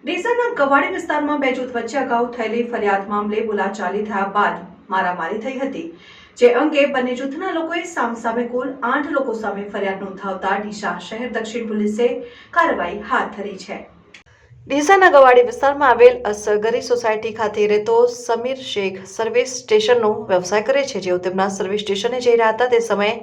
ડીસાના ગવાડી વિસ્તારમાં બે જૂથ વચ્ચે અગાઉ થયેલી ફરિયાદ મામલે બોલાચાલી થયા બાદ મારામારી થઈ હતી, જે અંગે બંને જૂથના લોકોએ સામસામે કુલ 8 લોકો સામે ફરિયાદ નોંધાવતા ડીસા શહેર દક્ષિણ પોલીસે કાર્યવાહી હાથ ધરી છે। ડીસાના ગવાડી વિસ્તારમાં આવેલ અસગરી સોસાયટી ખાતે રહેતો સમીર શેખ સર્વિસ સ્ટેશનનો વ્યવસાય કરે છે, જેઓ તેમના સર્વિસ સ્ટેશને જઈ રહ્યા હતા તે સમયે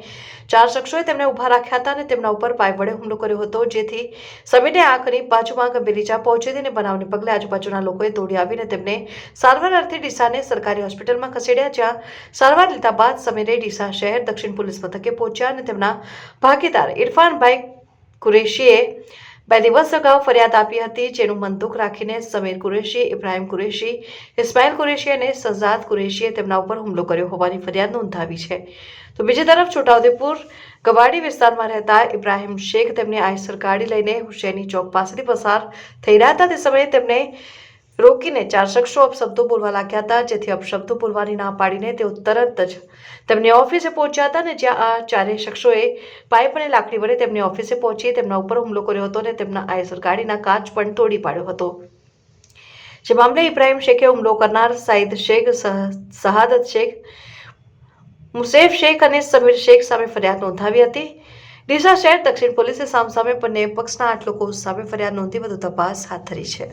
4 શખ્સોએ તેમને ઊભા રાખ્યા હતા અને તેમના ઉપર પાઇપ વડે હુમલો કર્યો હતો, જેથી સમીરને આંખની બાજુમાં ગંભીર ઈજા પહોંચી હતી અને બનાવને પગલે આજુબાજુના લોકોએ દોડી આવીને તેમને સારવાર અર્થે ડીસાની સરકારી હોસ્પિટલમાં ખસેડ્યા, જ્યાં સારવાર લીધા બાદ સમીરે ડીસા શહેર દક્ષિણ પોલીસ મથકે પહોંચ્યા અને તેમના ભાગીદાર ઇરફાનભાઈ કુરેશીએ 2 દિવસ અગાઉ ફરિયાદ આપી હતી, જેનું મંતુક રાખીને સમીર કુરેશી, ઇબ્રાહિમ કુરેશી, ઇસ્માઇલ કુરેશી અને સજાદ કુરેશીએ તેમના ઉપર હુમલો કર્યો હોવાની ફરિયાદ નોંધાવી છે। તો બીજી તરફ છોટાઉદેપુર ગવાડી વિસ્તારમાં રહેતા ઇબ્રાહિમ શેખ તેમની આઈસર ગાડી લઈને હુસૈની ચોક પાસેથી પસાર થઈ રહ્યા હતા તે સમયે તેમને રોકીને 4 શખ્સો અપશબ્દો બોલવા લાગ્યા હતા, જેથી અપશબ્દો બોલવાની ના પાડીને તેઓ તરત જ તેમની ઓફિસે પહોંચ્યા હતા અને જ્યાં આ 4 શખ્સોએ પાઇપ અને લાકડી વડે તેમની ઓફિસે પહોંચી તેમના ઉપર હુમલો કર્યો હતો અને તેમના આઈસર ગાડીના કાચ પણ તોડી પાડ્યો હતો, જે મામલે ઇબ્રાહિમ શેખે હુમલો કરનાર સાઈદ શેખ, શહાદત શેખ, મુસેફ શેખ અને સમીર શેખ સામે ફરિયાદ નોંધાવી હતી। ડીસા શહેર દક્ષિણ પોલીસે સામસામે બંને પક્ષના 8 લોકો સામે ફરિયાદ નોંધી વધુ તપાસ હાથ ધરી છે।